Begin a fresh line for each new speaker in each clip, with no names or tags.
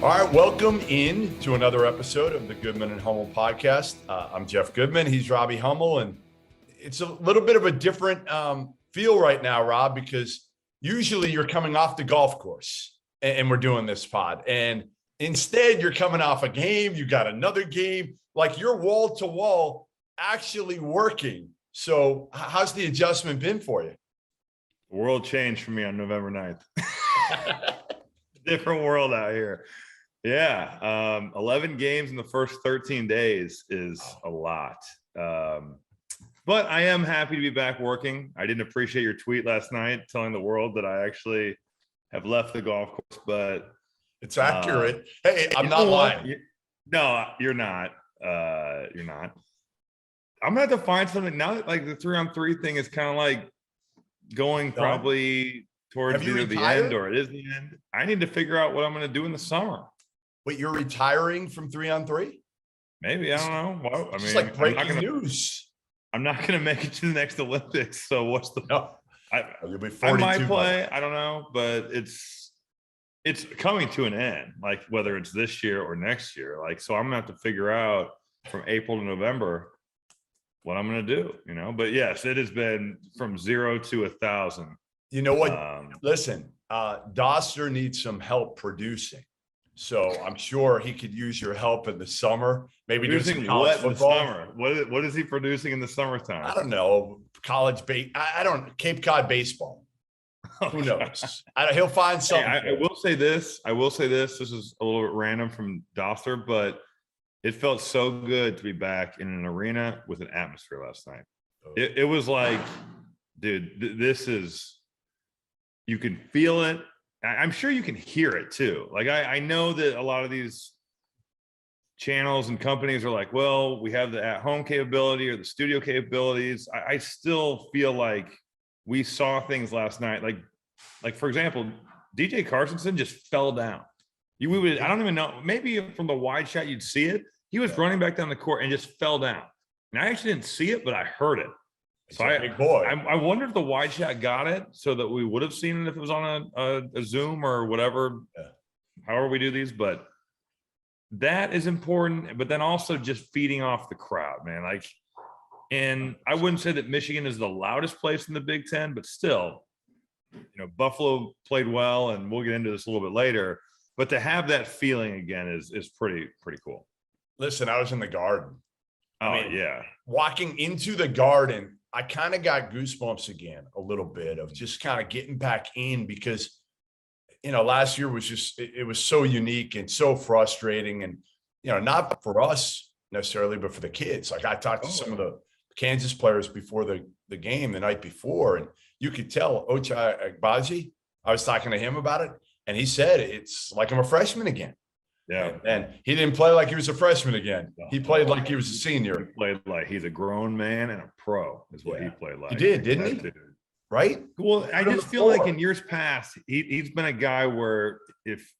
All right, welcome in to another episode of the Goodman and Hummel podcast. I'm Jeff Goodman. He's Robbie Hummel, and it's a little bit of a different feel right now, Rob, because usually you're coming off the golf course and we're doing this pod, and instead you're coming off a game. You got another game, like you're wall to wall, actually working. So, how's the adjustment been for you?
The world changed for me on November 9th. Different world out here. Yeah. 11 games in the first 13 days is a lot. But I am happy to be back working. I didn't appreciate your tweet last night telling the world that I actually have left the golf course, but
it's accurate. Hey, I'm not lying.
No, you're not. You're not. I'm gonna have to find something now that like the 3-on-3 thing is kind of like going probably towards either the end or it is the end. I need to figure out what I'm gonna do in the summer.
Wait, you're retiring from 3-on-3?
Maybe, I don't know. Well, I mean,
it's like breaking news.
I'm not going to make it to the next Olympics. So what's the?
No,
you'll be 42. I might play. I don't know, but it's coming to an end. Like whether it's this year or next year. Like so, I'm gonna have to figure out from April to November what I'm gonna do. You know, but yes, it has been from 0 to 1,000.
You know what? Listen, Doster needs some help producing. So I'm sure he could use your help in the summer. Maybe do some college football.
In the summer. What is he producing in the summertime?
I don't know. I don't Cape Cod baseball. Who knows? He'll find something.
I will say this. This is a little bit random from Doster, but it felt so good to be back in an arena with an atmosphere last night. Oh. It was like, dude, this is. You can feel it. I'm sure you can hear it too. Like I know that a lot of these channels and companies are like, well, we have the at-home capability or the studio capabilities. I still feel like we saw things last night. Like for example, DJ Carsonson just fell down. I don't even know. Maybe from the wide shot you'd see it. He was running back down the court and just fell down. And I actually didn't see it, but I heard it. So
big boy.
I wonder if the wide shot got it so that we would have seen it if it was on a Zoom or whatever, however we do these. But that is important. But then also just feeding off the crowd, man. Like, and I wouldn't say that Michigan is the loudest place in the Big Ten, but still, Buffalo played well, and we'll get into this a little bit later. But to have that feeling again is pretty cool.
Listen, I was in the Garden.
Yeah.
Walking into the Garden, I kind of got goosebumps again, a little bit of just kind of getting back in because, last year was it was so unique and so frustrating and, not for us necessarily, but for the kids. Like I talked to some of the Kansas players before the game the night before, and you could tell Ochai Agbaji, I was talking to him about it, and he said, it's like I'm a freshman again.
Yeah.
And he didn't play like he was a freshman again. He played like he was a senior.
He played like he's a grown man and a pro is what he played like.
He did, didn't he?
Dude.
Right?
Well, I just feel like in years past, he's been a guy where if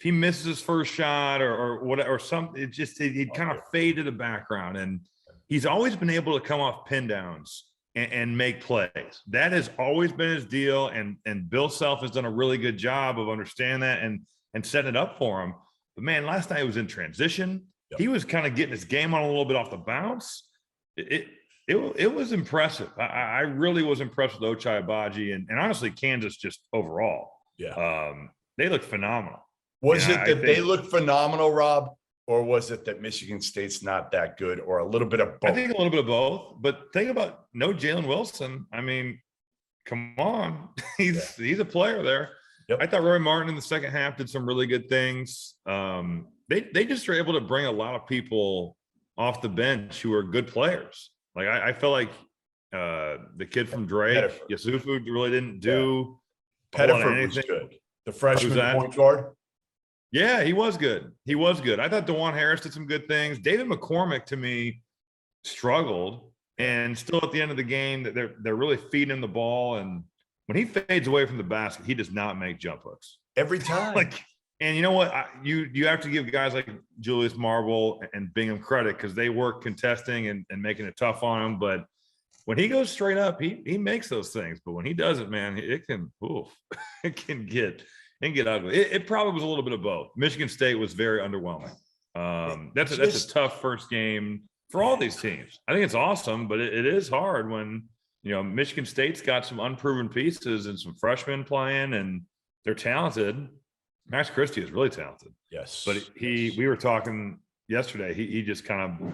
he misses his first shot or whatever, or something, he'd kind of fade to the background. And he's always been able to come off pin downs and make plays. That has always been his deal. And Bill Self has done a really good job of understanding that and setting it up for him. But man, last night it was in transition. Yep. He was kind of getting his game on a little bit off the bounce. It was impressive. I really was impressed with Ochai Agbaji and honestly Kansas just overall.
Yeah.
They looked phenomenal.
Was it that they looked phenomenal, Rob? Or was it that Michigan State's not that good or a little bit of both?
I think a little bit of both. But think about no Jalen Wilson. I mean, come on. He's a player there. Yep. I thought Roy Martin in the second half did some really good things. They just were able to bring a lot of people off the bench who are good players. Like I feel like the kid from Drake, Yusufu, really didn't do.
Pettiford was good. The freshman point guard.
Yeah, he was good. I thought DeJuan Harris did some good things. David McCormick to me struggled, and still at the end of the game, that they're really feeding him the ball and. When he fades away from the basket, he does not make jump hooks
every time.
And you know what? You have to give guys like Julius Marble and Bingham credit because they work contesting and making it tough on him. But when he goes straight up, he makes those things. But when he doesn't, man, it can get It can get ugly. It probably was a little bit of both. Michigan State was very underwhelming. That's a tough first game for all these teams. I think it's awesome, but it is hard when, Michigan State's got some unproven pieces and some freshmen playing, and they're talented. Max Christie is really talented.
Yes.
But we were talking yesterday, he just kind of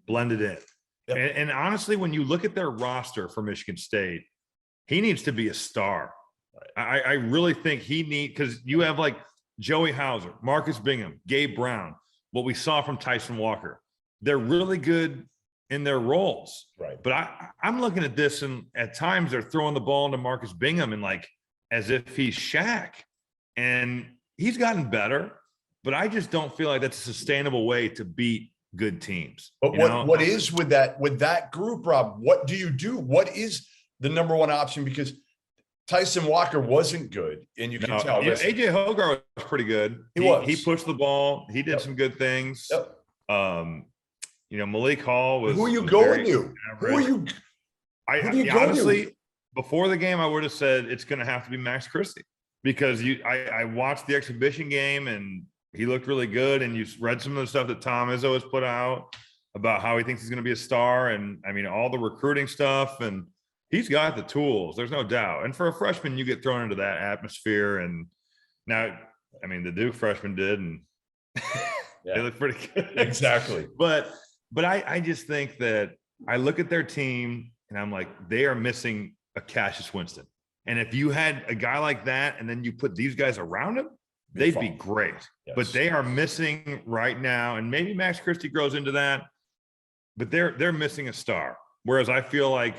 blended in. Yep. And honestly, when you look at their roster for Michigan State, he needs to be a star. Right. I really think because you have like Joey Hauser, Marcus Bingham, Gabe Brown, what we saw from Tyson Walker. They're really good in their roles.
Right.
But I'm looking at this, and at times they're throwing the ball into Marcus Bingham and like as if he's Shaq. And he's gotten better, but I just don't feel like that's a sustainable way to beat good teams.
But what is with that group, Rob? What do you do? What is the number one option? Because Tyson Walker wasn't good, and you can tell.
Yeah, AJ Hogarth was pretty good. He pushed the ball. He did some good things.
Yep.
Malik Hall was.
Who are you going to? Who are you?
Honestly, before the game, I would have said it's going to have to be Max Christie, because I watched the exhibition game and he looked really good. And you read some of the stuff that Tom Izzo has put out about how he thinks he's going to be a star, and I mean all the recruiting stuff, and he's got the tools. There's no doubt. And for a freshman, you get thrown into that atmosphere. And now, I mean, the Duke freshman did, and they look pretty good.
Exactly.
But I just think that I look at their team and I'm like, they are missing a Cassius Winston. And if you had a guy like that and then you put these guys around him, they'd be great. Yes. But they are missing right now. And maybe Max Christie grows into that, but they're missing a star. Whereas I feel like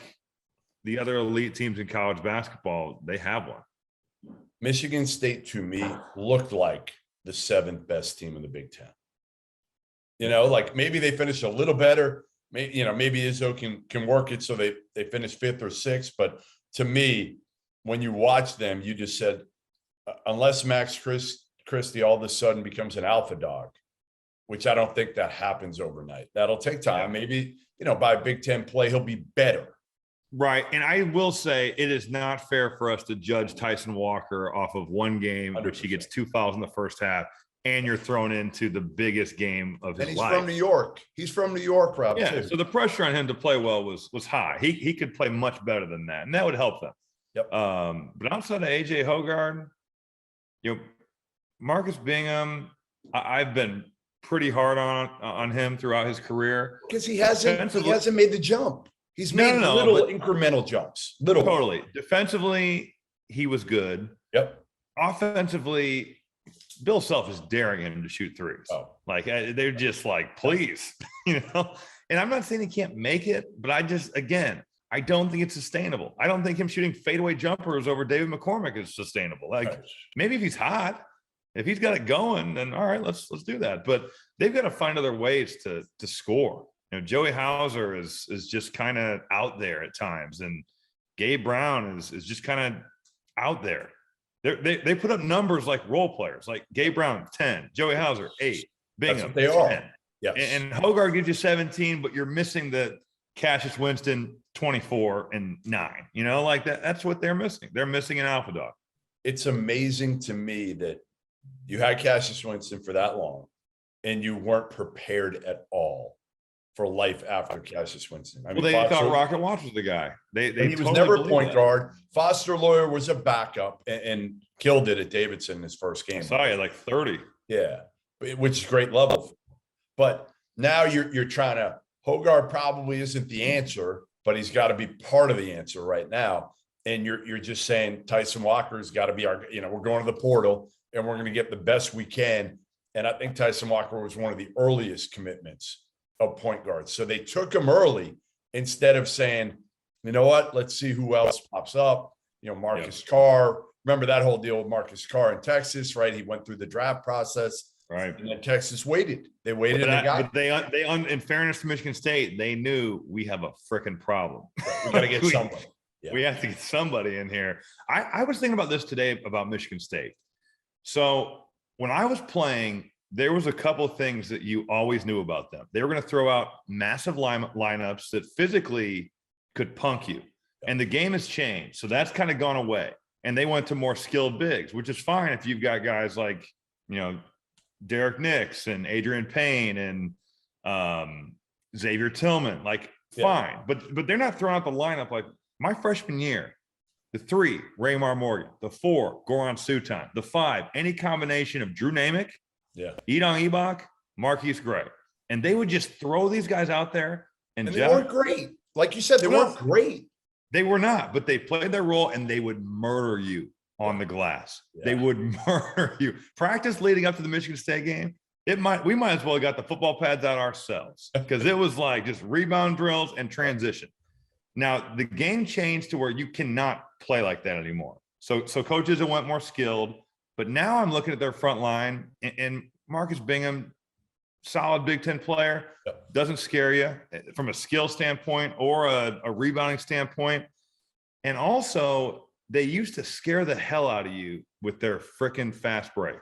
the other elite teams in college basketball, they have one.
Michigan State, to me, looked like the 7th best team in the Big Ten. Like maybe they finished a little better. Maybe Izzo can work it so they finish 5th or 6th. But to me, when you watch them, you just said, unless Max Christie all of a sudden becomes an alpha dog, which I don't think that happens overnight. That'll take time. Maybe, by Big Ten play, he'll be better.
Right. And I will say it is not fair for us to judge Tyson Walker off of one game, 100%. Which he gets 2 fouls in the first half, and you're thrown into the biggest game of his life. And he's from New York. He's from New York, Rob. Yeah.
Too.
So the pressure on him to play well was high. He could play much better than that, and that would help them.
Yep.
But outside of AJ Hogarth, Marcus Bingham, I've been pretty hard on him throughout his career
because he hasn't made the jump. He's made little incremental jumps.
Totally. Defensively, he was good.
Yep.
Offensively, Bill Self is daring him to shoot threes.
Oh.
Like they're just like, please, And I'm not saying he can't make it, but I don't think it's sustainable. I don't think him shooting fadeaway jumpers over David McCormick is sustainable. Maybe if he's hot, if he's got it going, then all right, let's do that. But they've got to find other ways to score. Joey Hauser is just kind of out there at times, and Gabe Brown is just kind of out there. They put up numbers like role players, like Gabe Brown 10, Joey Hauser 8, Bingham
they
10.
are. Yes.
And Hogarth gives you 17, but you're missing the Cassius Winston 24 and 9. Like that. That's what they're missing. They're missing an alpha dog.
It's amazing to me that you had Cassius Winston for that long, and you weren't prepared at all for life after Cassius Winston. I mean,
they thought Rocket Watts was the guy. He
was
totally
never a point guard. Foster Loyer was a backup and killed it at Davidson in his first game.
I saw you like 30.
Yeah, which is great level. But now you're trying to. Hogarth probably isn't the answer, but he's got to be part of the answer right now. And you're just saying Tyson Walker's got to be our. We're going to the portal and we're going to get the best we can. And I think Tyson Walker was one of the earliest commitments of point guards. So they took him early instead of saying, you know what, let's see who else pops up. Marcus Carr. Remember that whole deal with Marcus Carr in Texas, right? He went through the draft process.
Right.
And then Texas waited. They waited.
But they in fairness to Michigan State, they knew we have a freaking problem.
Right. We got to get somebody. Yeah.
We have to get somebody in here. I was thinking about this today about Michigan State. So when I was playing, there was a couple of things that you always knew about them. They were going to throw out massive lineups that physically could punk you. And the game has changed. So that's kind of gone away. and they went to more skilled bigs, which is fine if you've got guys like, Derek Nix and Adrian Payne and Xavier Tillman, like fine, but they're not throwing out the lineup like my freshman year. The 3, Raymar Morgan. The 4, Goran Sutan. The 5, any combination of Drew Namick, Edong Ibach, Marquise Gray. And they would just throw these guys out there. And
they weren't great. Like you said, they weren't great.
They were not, but they played their role and they would murder you on the glass. Yeah. They would murder you. Practice leading up to the Michigan State game, we might as well have got the football pads out ourselves because it was like just rebound drills and transition. Now, the game changed to where you cannot play like that anymore. So coaches have went more skilled, but now I'm looking at their front line and Marcus Bingham, solid Big Ten player, doesn't scare you from a skill standpoint or a rebounding standpoint. And also, they used to scare the hell out of you with their freaking fast break.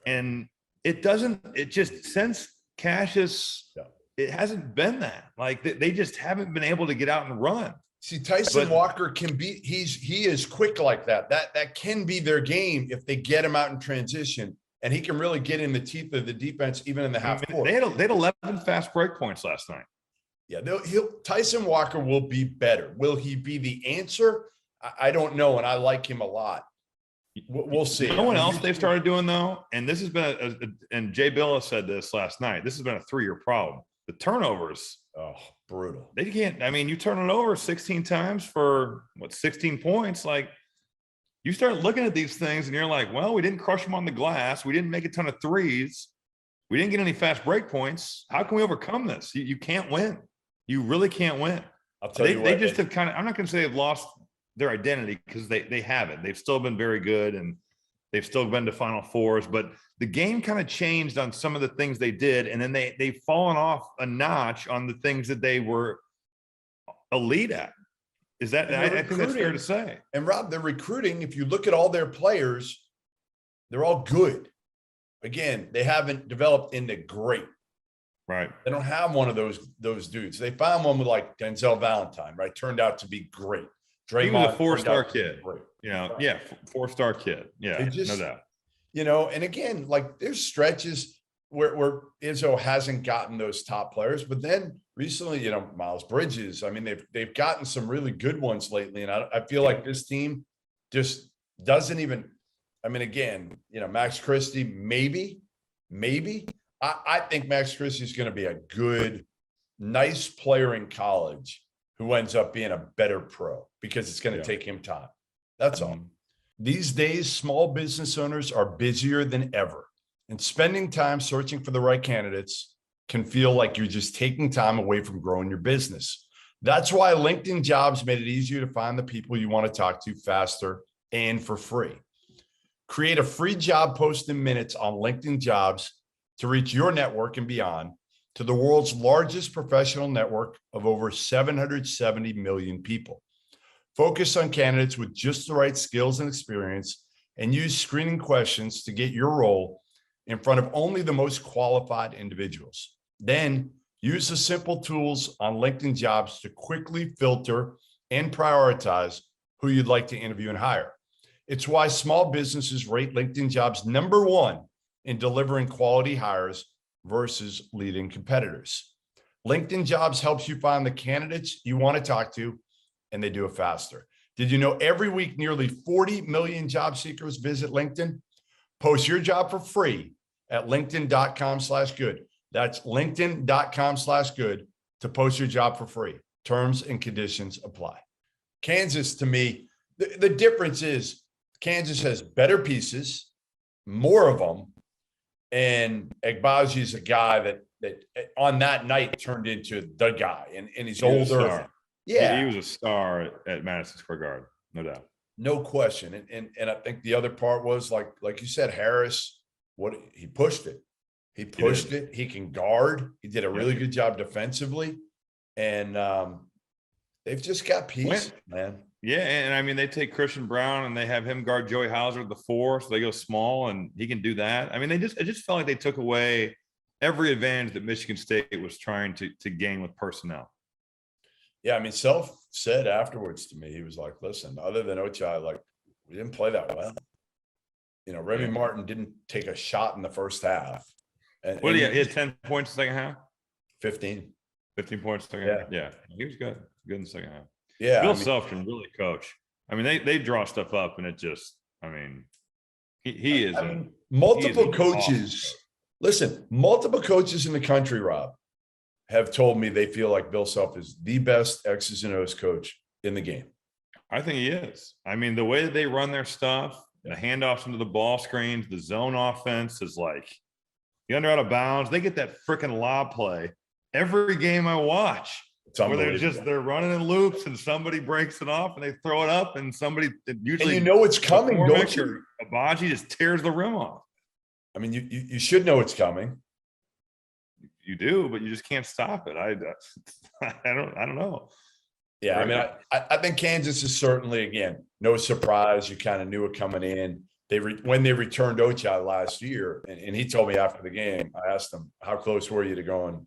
And since Cassius, it hasn't been that. Like they just haven't been able to get out and run.
See, Tyson Walker he is quick like that. That can be their game if they get him out in transition, and he can really get in the teeth of the defense even in the half court.
They had 11 fast break points last night.
Yeah, Tyson Walker will be better. Will he be the answer? I don't know, and I like him a lot. We'll see.
No one else they've started doing though, and this has been and Jay Billis said this last night. This has been a 3-year problem. The turnovers,
brutal.
They can't. I mean, you turn it over 16 times for 16 points. Like you start looking at these things, and you're like, well, we didn't crush them on the glass. We didn't make a ton of threes. We didn't get any fast break points. How can we overcome this? You can't win. You really can't win.
I'll tell you what.
They just have kind of. I'm not going to say they've lost their identity because they haven't. They've still been very good and they've still been to Final Fours, but the game kind of changed on some of the things they did, and then they've fallen off a notch on the things that they were elite at. Is that I think that's fair to say.
And Rob, they're recruiting. If you look at all their players, they're all good. Again, they haven't developed into great.
Right.
They don't have one of those dudes. They found one with like Denzel Valentine, right? Turned out to be great. Draymond,
he was a 4-star kid. Right. 4-star kid. Yeah, no doubt.
And again, like there's stretches where Izzo hasn't gotten those top players, but then recently, Miles Bridges. I mean, they've gotten some really good ones lately, and I feel like this team just doesn't even. I mean, again, Max Christie, maybe. I think Max Christie is going to be a good, nice player in college who ends up being a better pro because it's going to take him time. That's all. These days, small business owners are busier than ever, and spending time searching for the right candidates can feel like you're just taking time away from growing your business. That's why LinkedIn Jobs made it easier to find the people you want to talk to faster and for free. Create a free job post in minutes on LinkedIn Jobs to reach your network and beyond to the world's largest professional network of over 770 million people. Focus on candidates with just the right skills and experience, and use screening questions to get your role in front of only the most qualified individuals. Then use the simple tools on LinkedIn Jobs to quickly filter and prioritize who you'd like to interview and hire. It's why small businesses rate LinkedIn Jobs #1 in delivering quality hires versus leading competitors. LinkedIn Jobs helps you find the candidates you want to talk to, and they do it faster. Did you know every week nearly 40 million job seekers visit LinkedIn? Post your job for free at linkedin.com/good. That's linkedin.com/good to post your job for free. Terms and conditions apply. Kansas, to me, the difference is Kansas has better pieces, more of them, and Agbaji is a guy that on that night turned into the guy, and he's older.
Yeah, he was a star at Madison Square Garden, no doubt,
no question. And I think the other part was like you said, Harris. He pushed it. He pushed it. He can guard. He did a really good job defensively, and they've just got peace, man.
Yeah, and I mean they take Christian Brown and they have him guard Joey Hauser at the 4, so they go small and he can do that. I mean, it just felt like they took away every advantage that Michigan State was trying to gain with personnel.
Yeah, I mean, Self said afterwards to me, he was like, "Listen, other than Ochai, like we didn't play that well. Remy
Yeah.
Martin didn't take a shot in the first half. And,
What
and
do you? He had 10 points in the second half.
15.
15 points in the second half. Yeah, he was good. Good in the second half.
Yeah.
Bill Self can really coach. I mean, they draw stuff up, and it just. I mean, he is.
Multiple coaches.
Awesome.
Listen, multiple coaches in the country, Rob, have told me they feel like Bill Self is the best X's and O's coach in the game.
I think he is. I mean, the way that they run their stuff, the handoffs into the ball screens, the zone offense is like the under out of bounds. They get that freaking lob play every game I watch. Where they're running in loops and somebody breaks it off and they throw it up and somebody usually
and it's coming, don't you?
Abaji just tears the rim off.
I mean, you should know it's coming.
You do, but you just can't stop it. I don't know.
Yeah, I mean, I think Kansas is certainly, again, no surprise. You kind of knew it coming in. When they returned Ochai last year, and he told me after the game, I asked him, how close were you to going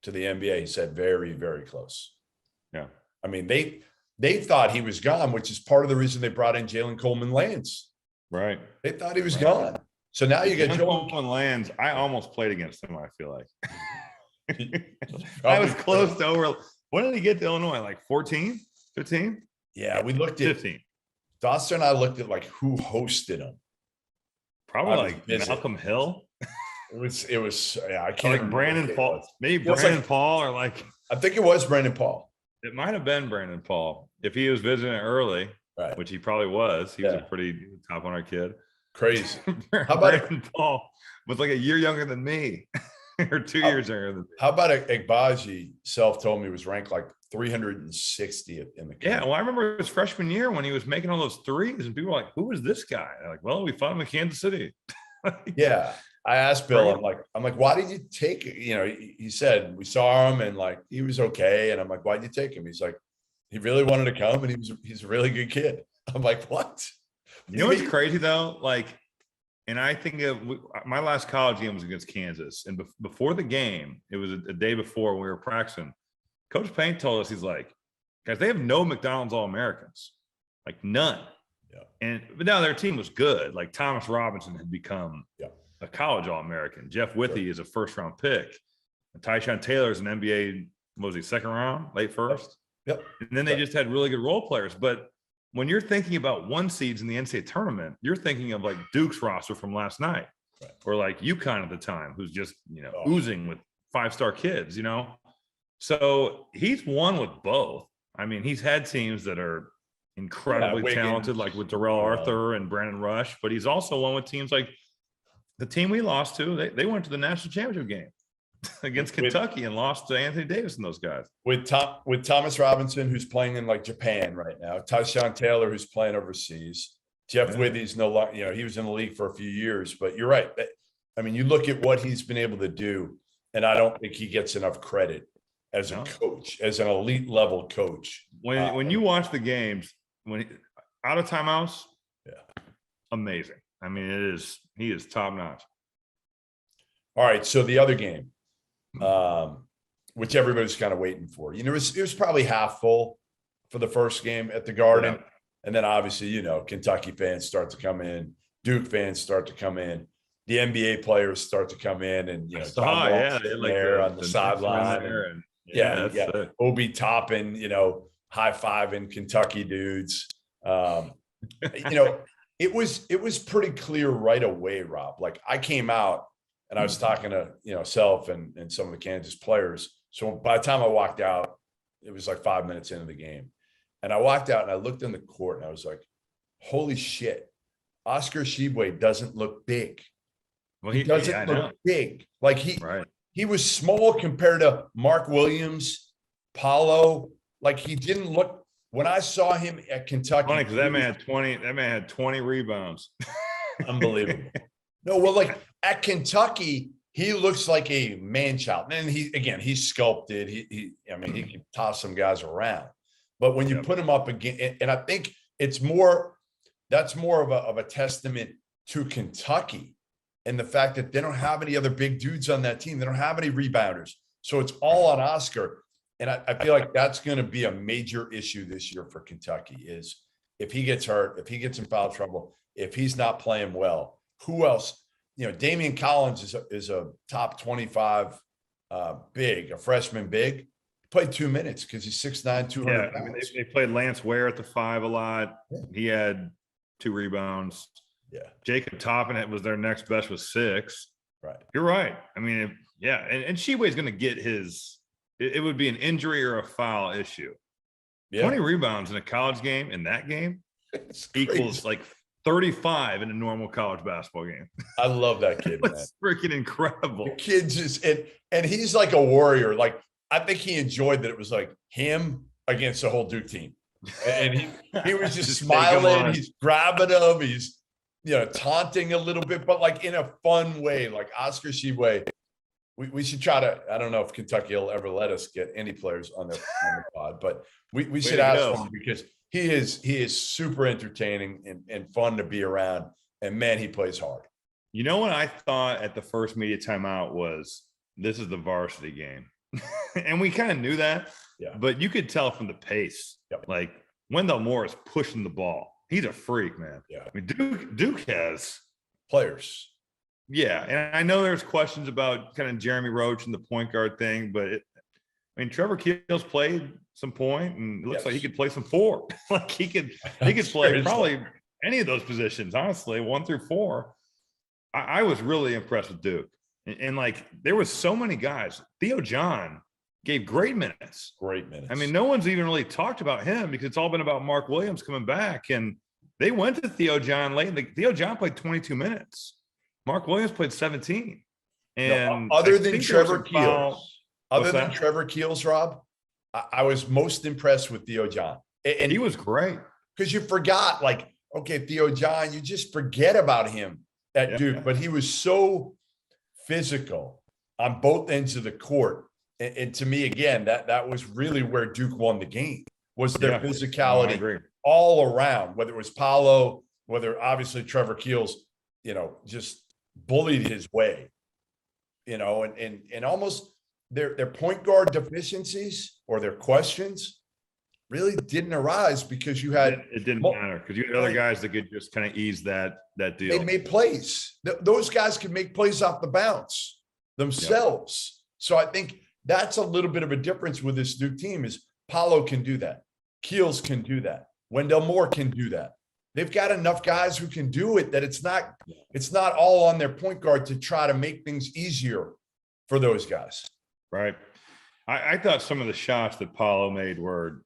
to the NBA? He said, very, very close.
Yeah.
I mean, they thought he was gone, which is part of the reason they brought in Jalen Coleman-Lance.
Right.
They thought he was gone. So now you get
Coleman-Lands. I almost played against him, I feel like. I was close to over. When did he get to Illinois? Like 14, 15?
Yeah, we looked at
15.
Doster and I looked at like who hosted him.
Probably like Malcolm Hill.
It was yeah, I can't
like Brandon Paul. Maybe
Brandon
Paul or like
I think it was Brandon Paul.
It might have been Brandon Paul if he was visiting early,
right?
Which he probably was. He was a pretty top 100 kid.
Crazy.
How about Brandon Paul was like a year younger than me, or 2 years younger than me.
How about Agbaji? Self told me was ranked like 360th in the country.
Yeah, well, I remember his freshman year when he was making all those threes, and people were like, "Who is this guy?" And like, well, we fought him in Kansas City.
Yeah, I asked Bill. I'm like, why did you take it? He said we saw him and like he was okay, and I'm like, why did you take him? He's like, he really wanted to come, and he's a really good kid. I'm like, what?
You know what's crazy though? Like, and I think my last college game was against Kansas, and before the game, it was a day before when we were practicing. Coach Payne told us, he's like, guys, they have no McDonald's All-Americans, like none. Yeah. But now their team was good. Like Thomas Robinson had become a college All-American. Jeff Withey is a first-round pick. And Tyshawn Taylor is an NBA, what was he, second round, late first?
Yep.
And then they just had really good role players. But when you're thinking about one seeds in the NCAA tournament, you're thinking of like Duke's roster from last night, or like UConn at the time, who's just, oozing with 5-star kids, So he's won with both. I mean, he's had teams that are incredibly talented, like with Darrell Arthur and Brandon Rush, but he's also won with teams like the team we lost to. They went to the national championship game against Kentucky and lost to Anthony Davis and those guys.
With Thomas Robinson, who's playing in like Japan right now, Tyshawn Taylor, who's playing overseas, Jeff Withey's no longer, he was in the league for a few years, but you're right. I mean, you look at what he's been able to do, and I don't think he gets enough credit as a coach, as an elite level coach.
When you watch the games, out of timeouts, amazing. I mean, he is top notch.
All right, so the other game, which everybody's kind of waiting for, it was probably half full for the first game at the Garden, and then obviously, Kentucky fans start to come in, Duke fans start to come in, the NBA players start to come in, and there on the sideline. Obi Toppin, high-fiving Kentucky dudes. It was pretty clear right away, Rob. Like I came out and I was talking to, Self and some of the Kansas players. So by the time I walked out, it was like 5 minutes into the game. And I walked out and I looked in the court and I was like, holy shit, Oscar Tshiebwe doesn't look big.
Well,
he doesn't look big. Like he was small compared to Mark Williams, Paolo. Like he didn't look. When I saw him at Kentucky,
funny because that man had 20 rebounds.
Unbelievable. No, well, like at Kentucky, he looks like a man child. And he's sculpted. He can toss some guys around. But when you put him up again, and I think that's more of a testament to Kentucky and the fact that they don't have any other big dudes on that team. They don't have any rebounders. So it's all on Oscar. And I feel like that's going to be a major issue this year for Kentucky is if he gets hurt, if he gets in foul trouble, if he's not playing well, who else? Damian Collins is a top 25 big, a freshman big. He played 2 minutes because he's 6'9", 200
Yeah, I mean,
pounds.
they played Lance Ware at the 5 a lot.
Yeah.
He had 2 rebounds.
Yeah.
Jacob Toppin was their next best with 6.
Right.
You're right. I mean, and Sheway's going to get his. It would be an injury or a foul issue.
Yeah.
20 rebounds in a college game in that game equals like 35 in a normal college basketball game.
I love that kid.
It's freaking incredible.
The kid just and he's like a warrior. Like I think he enjoyed that it was like him against the whole Duke team, and he was just smiling. He's grabbing him. He's taunting a little bit, but like in a fun way. Like Oscar Tshiebwe, we should try to. I don't know if Kentucky will ever let us get any players on the pod, but we should ask him because he is super entertaining and fun to be around. And man, he plays hard.
You know what I thought at the first media timeout was this is the varsity game. And we kind of knew that, but you could tell from the pace, like Wendell Moore is pushing the ball. He's a freak, man.
Yeah.
I mean, Duke has
players.
Yeah. And I know there's questions about kind of Jeremy Roach and the point guard thing, but Trevor Keels played some point and it looks like he could play some 4. Like he could play probably any of those positions, honestly, 1 through 4. I was really impressed with Duke. And like there was so many guys. Theo John gave great minutes.
Great minutes.
I mean, no one's even really talked about him because it's all been about Mark Williams coming back. And they went to Theo John late. Theo John played 22 minutes. Mark Williams played 17. And
other than Trevor Keels, Rob, I was most impressed with Theo John. And
he was great.
Because you forgot, like, okay, Theo John, you just forget about him at Duke, but he was so physical on both ends of the court. And to me, again, that was really where Duke won the game, was their physicality all around, whether it was Paolo, whether obviously Trevor Keels, just bullied his way, and almost their point guard deficiencies or their questions really didn't arise because you had
it didn't matter because you had other guys that could just kind of ease that deal.
They made plays. Those guys could make plays off the bounce themselves. So I think that's a little bit of a difference with this Duke team is Paolo can do that. Keels can do that. Wendell Moore can do that. They've got enough guys who can do it that it's not all on their point guard to try to make things easier for those guys.
Right. I thought some of the shots that Paolo made were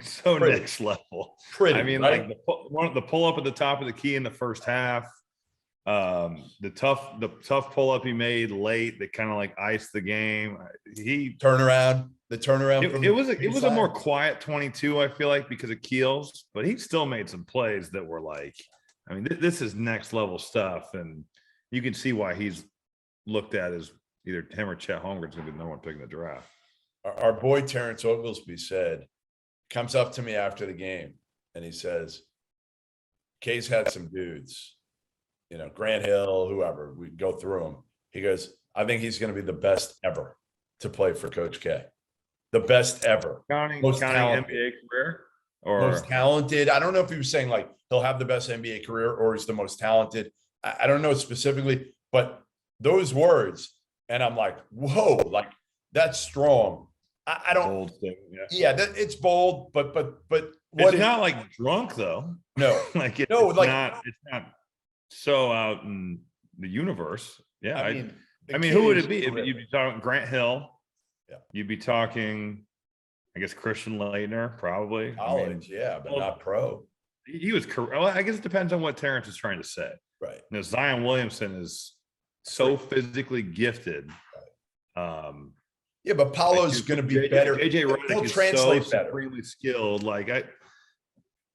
so next level. I mean, right? Like the pull up at the top of the key in the first half, the tough pull up he made late that kind of like iced the game. The turnaround. It was a more quiet 22, I feel like, because of Keels, but he still made some plays that were like, I mean, this is next level stuff, and you can see why he's looked at as either him or Chet Holmgren's going to be the number 1 pick in the draft.
Our boy Terrence Oglesby comes up to me after the game and he says, K's had some dudes, Grant Hill, whoever, we go through them. He goes, I think he's going to be the best ever to play for Coach K. The best ever.
Most NBA career? Or
most talented. I don't know if he was saying like he'll have the best NBA career or he's the most talented. I don't know specifically, but those words, and I'm like, whoa, like that's strong. I don't.
Bold thing,
it's bold, but
it's not like drunk though.
No,
like it's not so out in the universe. Yeah, I mean, who would it be? You'd be talking Grant Hill. Yeah, you'd be talking, I guess Christian Laettner, probably
college, but not pro.
He was. Well, I guess it depends on what Terrence is trying to say.
Right.
Zion Williamson is so phically gifted. Right.
But Paolo's going to be better.
JJ Redick is so supremely skilled. Like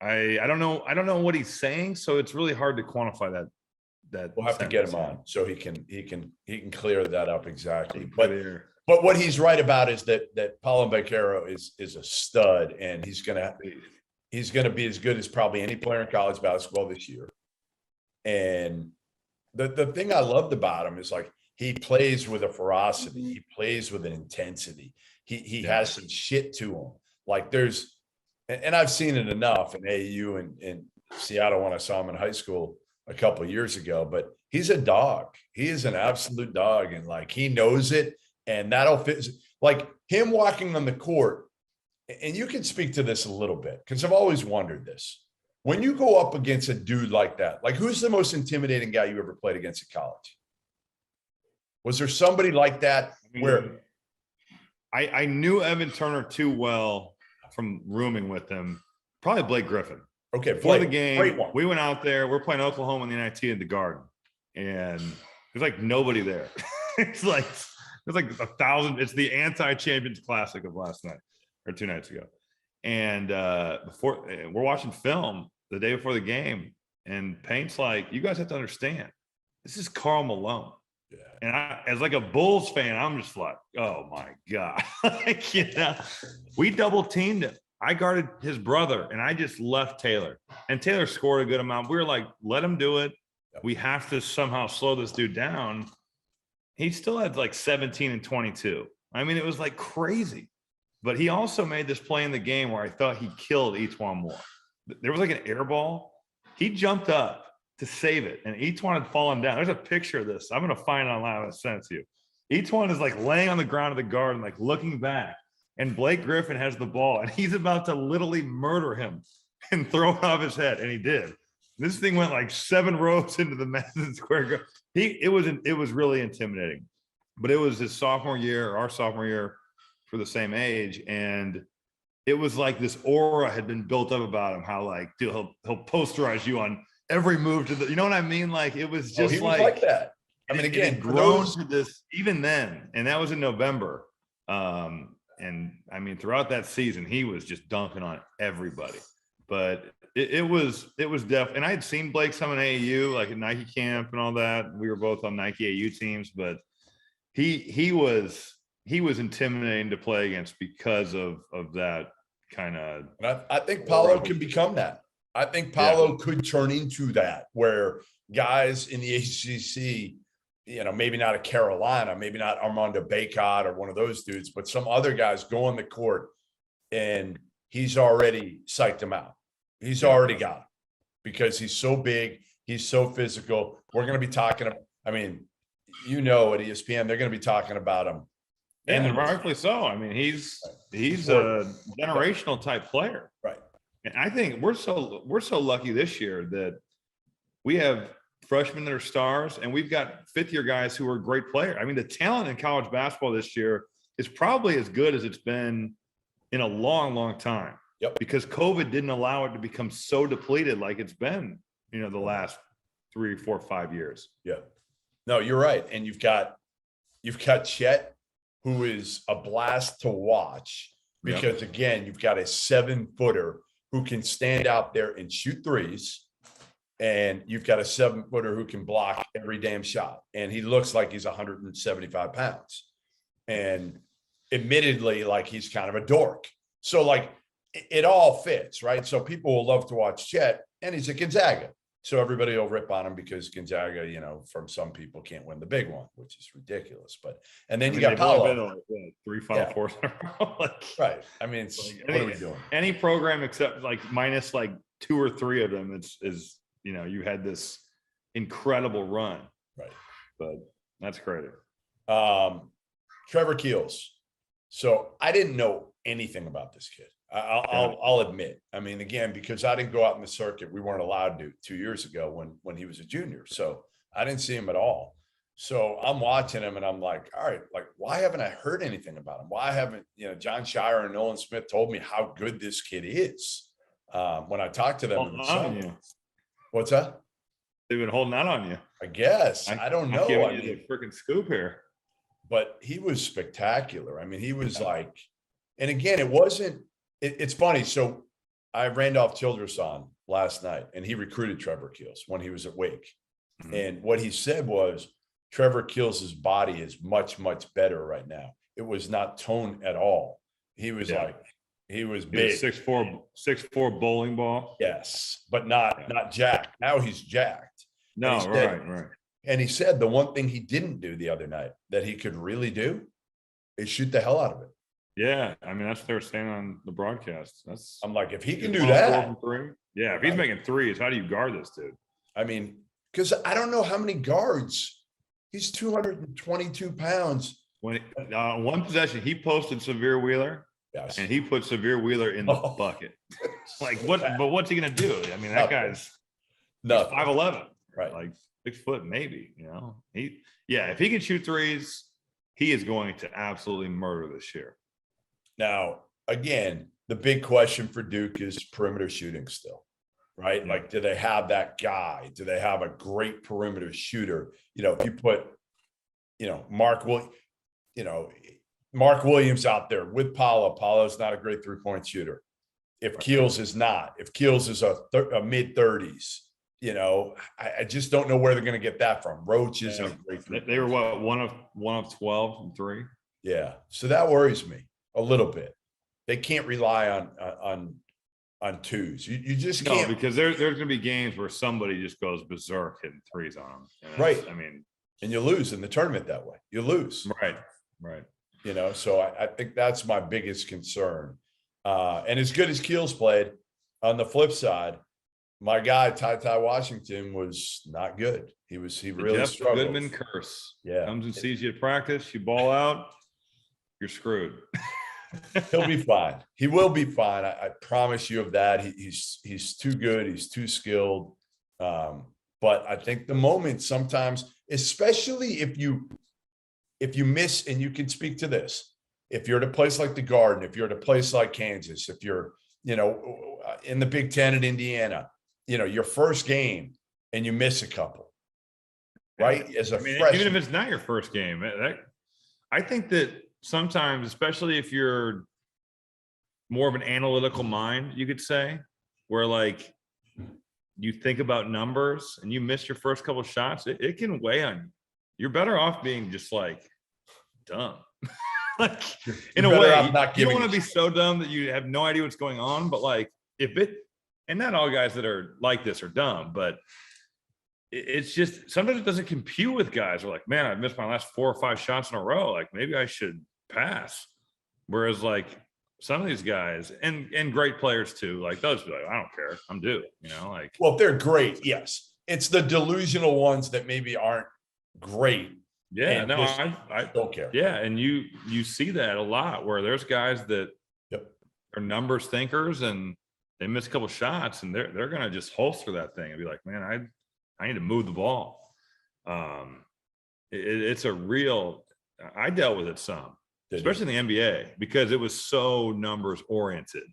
I don't know what he's saying, so it's really hard to quantify that. We'll
have to get him on so he can clear that up exactly. But what he's right about is that Paolo Banchero is a stud, and he's going to be as good as probably any player in college basketball this year. And the thing I loved about him is like he plays with a ferocity. He plays with an intensity. He has some shit to him. Like there's and I've seen it enough in AU and in Seattle when I saw him in high school a couple of years ago, but he's a dog. He is an absolute dog. And like, he knows it, and that'll fit like him walking on the court. And you can speak to this a little bit, because I've always wondered this. When you go up against a dude like that, like, who's the most intimidating guy you ever played against at college? Was there somebody like that where
I knew Evan Turner too well from rooming with him? Probably Blake Griffin.
Okay,
before the game, we went out there. We're playing Oklahoma in the NIT at the Garden, and there's like nobody there. It's like there's like 1,000. It's the anti-champions classic of last night or 2 nights ago, and before we're watching film the day before the game, and Paint's like, "You guys have to understand, this is Karl Malone."
Yeah.
And I, as like a Bulls fan, I'm just like, "Oh my god!" Like, you know, we double teamed him. I guarded his brother, and I just left Taylor. And Taylor scored a good amount. We were like, let him do it. We have to somehow slow this dude down. He still had like 17 and 22. I mean, it was like crazy. But he also made this play in the game where I thought he killed Etuan Moore. There was like an air ball. He jumped up to save it, and Etuan had fallen down. There's a picture of this. I'm going to find it online. I'm going to send it to you. Etuan is like laying on the ground of the garden, like looking back. And Blake Griffin has the ball, and he's about to literally murder him and throw it off his head, and he did. This thing went like 7 rows into the Madison Square. It was really intimidating, but it was his sophomore year, our sophomore year, for the same age, and it was like this aura had been built up about him. How like, dude, he'll posterize you on every move to the, you know what I mean? Like, it was just
he was like that. I mean, again,
grown to this even then, and that was in November. And I mean, throughout that season, he was just dunking on everybody. But it was and I had seen Blake some in AAU, like at Nike camp and all that. We were both on Nike AAU teams, but he was intimidating to play against because of that kind of.
I think Paolo can become that. I think Paolo could turn into that, where guys in the ACC, you know, maybe not a Carolina, maybe not Armando Bacot or one of those dudes, but some other guys go on the court and he's already psyched him out. He's already got him because he's so big. He's so physical. We're going to be talking. I mean, you know, at ESPN, they're going to be talking about him.
And rightfully so. I mean, he's a generational type player.
Right.
And I think we're so lucky this year that we have freshmen that are stars, and we've got 5th-year guys who are great players. I mean, the talent in college basketball this year is probably as good as it's been in a long, long time.
Yep. Because
COVID didn't allow it to become so depleted like it's been, you know, the last 3, 4, 5 years.
Yeah. No, you're right. And you've got Chet, who is a blast to watch because, again, you've got a 7-footer who can stand out there and shoot threes. And you've got a 7-footer who can block every damn shot. And he looks like he's 175 pounds. And admittedly, like, he's kind of a dork. So, like, it all fits, right? So people will love to watch Chet, and he's at Gonzaga. So everybody will rip on him because Gonzaga, you know, from some people can't win the big one, which is ridiculous. But, and then you got Paolo.
Like 3 Final Fours in a row. Like,
right. I mean, it's
like
what are we doing?
Any program except like minus like 2 or 3 of them is you know, you had this incredible run.
Right.
But that's crazy.
Trevor Keels. So I didn't know anything about this kid. I'll admit. I mean, again, because I didn't go out in the circuit, we weren't allowed to 2 years ago when he was a junior. So I didn't see him at all. So I'm watching him and I'm like, all right, like, why haven't I heard anything about him? Why haven't, you know, John Shire and Nolan Smith told me how good this kid is when I talked to them. What's that?
They've been holding out on you.
I guess. I don't know.
I mean, a freaking scoop here.
But he was spectacular. I mean, he was like, and again, it wasn't, it's funny. So I had Randolph Childress on last night, and he recruited Trevor Keels when he was at Wake. Mm-hmm. And what he said was, Trevor Keels' body is much, much better right now. It was not toned at all. He was like, he was big.
6'4" bowling ball.
Yes, but not jacked. Now he's jacked.
No, right.
And he said the one thing he didn't do the other night that he could really do is shoot the hell out of it.
Yeah, I mean that's what they were saying on the broadcast.
I'm like, if he can do
4
that,
from 3. Yeah, if he's making threes, how do you guard this dude?
I mean, because I don't know how many guards. He's 222 pounds.
When one possession, he posted Severe Wheeler,
Yes.
and he put Severe Wheeler in the bucket. Like what? But what's he gonna do? I mean, that guy's 5'11",
right?
Like 6 foot, maybe. If he can shoot threes, he is going to absolutely murder this year.
Now, again, the big question for Duke is perimeter shooting still, right?
Yeah.
Like, do they have that guy? Do they have a great perimeter shooter? If you put, Mark Williams out there with Paolo's not a great 3-point shooter. If Keels is not, if Keels is a mid-30s, I just don't know where they're going to get that from. Roach isn't a great.
They were what, one of 12 from 3.
Yeah, so that worries me a little bit. They can't rely on twos. You just can't.
No, because there's going to be games where somebody just goes berserk hitting threes on them.
Right.
I mean,
and you lose in the tournament that way. You lose.
Right.
So I think that's my biggest concern. And as good as Keels played, on the flip side, my guy Ty Washington was not good. He really
Jeff
struggled.
Goodman curse.
Yeah,
comes and sees you at practice, you ball out, you're screwed.
He'll be fine. He will be fine. I promise you of that. He's too good. He's too skilled. But I think the moment sometimes, especially if you miss, and you can speak to this, if you're at a place like the Garden, if you're at a place like Kansas, if you're, in the Big Ten in Indiana, your first game and you miss a couple, right? As a freshman,
even if it's not your first game, I think that sometimes, especially if you're more of an analytical mind, you could say, where like you think about numbers and you miss your first couple of shots, it can weigh on you. You're better off being just like dumb. Like in a way, you don't want to be so dumb that you have no idea what's going on. But like and not all guys that are like this are dumb, but it's just sometimes it doesn't compute with guys who are like, man, I've missed my last 4 or 5 shots in a row. Like maybe I should pass. Whereas like some of these guys and great players too, like those be like, I don't care, I'm due. Well,
if they're great, yes. It's the delusional ones that maybe aren't great.
Yeah, no, I
don't care.
Yeah, and you see that a lot where there's guys that are numbers thinkers and they miss a couple shots and they're gonna just holster that thing and be like, man, I need to move the ball. It's a real. I dealt with it some, especially in the NBA, because it was so numbers oriented.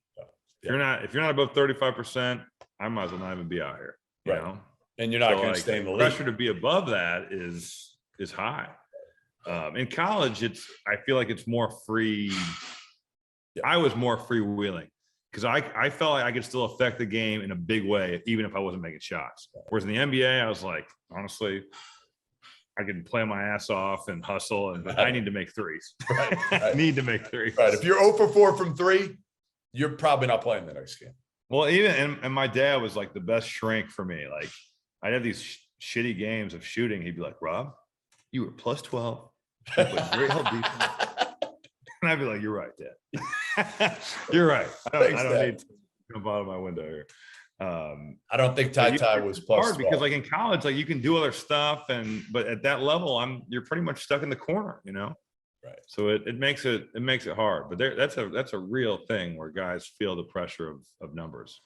If you're not above 35%, I might as well not even be out here. You know,
and you're not going to stay in the league.
Pressure to be above that is high. In college, I feel like it's more free. I was more freewheeling because I felt like I could still affect the game in a big way, even if I wasn't making shots. Whereas in the NBA, I was like, honestly, I can play my ass off and hustle, but I need to make threes. I need to make threes.
Right. If you're 0 for 4 from 3, you're probably not playing the next game.
Well, even and my dad was like the best shrink for me. Like I'd have these shitty games of shooting. He'd be like, Rob, you were plus 12. You played great help defense. And I'd be like, you're right, Dad. You're right. I don't need to jump out of my window here.
I don't think Ty was plus
hard because like in college, like you can do other stuff, but at that level, you're pretty much stuck in the corner, Right. So it makes it hard. But that's a real thing where guys feel the pressure of numbers.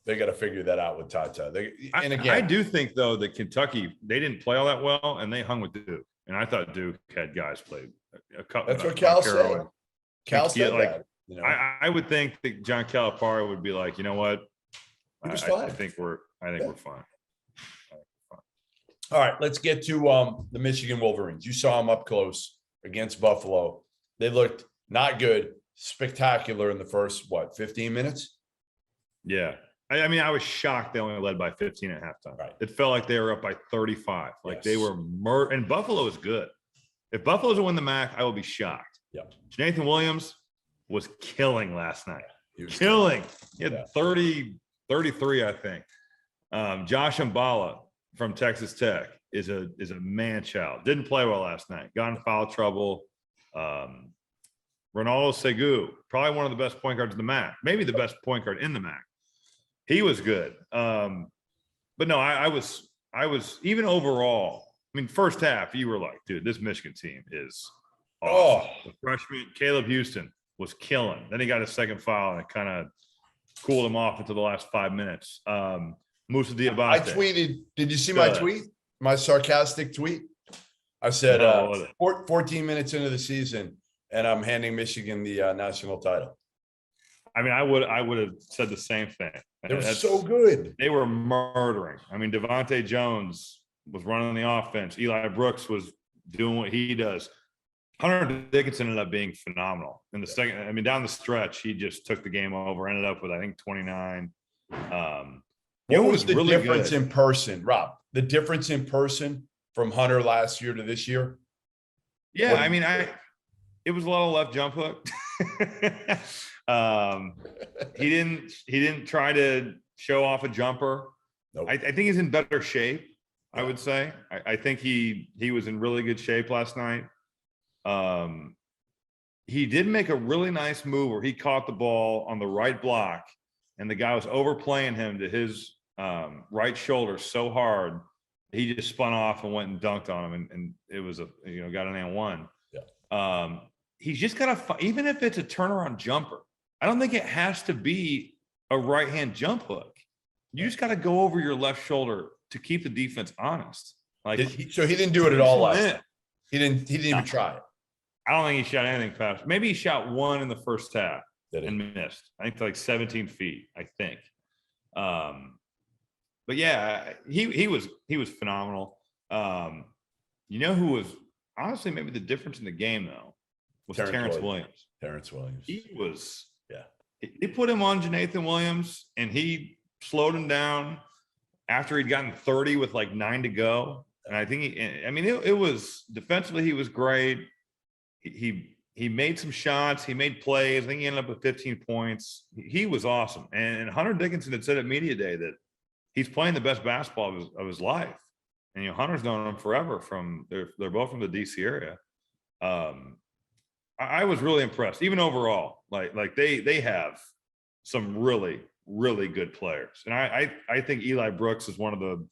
They got to figure that out with Ty. And again,
I do think though that Kentucky, they didn't play all that well, and they hung with Duke. And I thought Duke had guys played a couple.
That's what Cal said. Cal said
that. I would think that John Calipari would be like, you know what? I think we're fine.
All right, let's get to the Michigan Wolverines. You saw them up close against Buffalo. They looked not good, spectacular in the first 15 minutes?
Yeah. I mean, I was shocked they only led by 15 at halftime.
Right.
It felt like they were up by 35. Like they were and Buffalo is good. If Buffalo's win the MAC, I will be shocked.
Yeah.
Nathan Williams was killing last night. He was killing. He had 30, 33, I think. Josh Mballa from Texas Tech is a man child. Didn't play well last night. Got in foul trouble. Ronaldo Segu, probably one of the best point guards in the MAC, maybe the best point guard in the MAC. He was good. But no, I was even overall. I mean, first half, you were like, dude, this Michigan team is awesome. The freshman Caleb Houston was killing. Then he got a second foul, and it kind of cooled him off into the last 5 minutes. Musa Diabate.
I tweeted. Did you see my tweet? My sarcastic tweet? I said 14 minutes into the season, and I'm handing Michigan the national title.
I mean, I would have said the same thing.
They were so good.
They were murdering. I mean, Devontae Jones was running the offense. Eli Brooks was doing what he does. Hunter Dickinson ended up being phenomenal in the second. I mean, down the stretch, he just took the game over. Ended up with, I think, 29.
What was the really difference in person, Rob? The difference in person from Hunter last year to this year?
Yeah, I mean, it was a lot of left jump hook. He didn't try to show off a jumper. Nope. I think he's in better shape. I would say. I think he was in really good shape last night. He did make a really nice move where he caught the ball on the right block, and the guy was overplaying him to his right shoulder so hard, he just spun off and went and dunked on him, and it was got an and one. Yeah. He's just got to, even if it's a turnaround jumper, I don't think it has to be a right hand jump hook. You just got to go over your left shoulder to keep the defense honest. Like,
so he didn't do it at all last night. He didn't even try it.
I don't think he shot anything past. Maybe he shot one in the first half and missed. I think like 17 feet, I think. But yeah, he was phenomenal. You know who was honestly maybe the difference in the game though was Terrence Williams.
Terrence Williams.
He was, they put him on Jonathan Williams, and he slowed him down after he'd gotten 30 with like 9 to go. And I think it was defensively, he was great. He made some shots. He made plays. I think he ended up with 15 points. He was awesome. And Hunter Dickinson had said at media day that he's playing the best basketball of his life. And Hunter's known him forever. They're both from the DC area. I was really impressed, even overall. Like they have some really, really good players. And I think Eli Brooks is one of the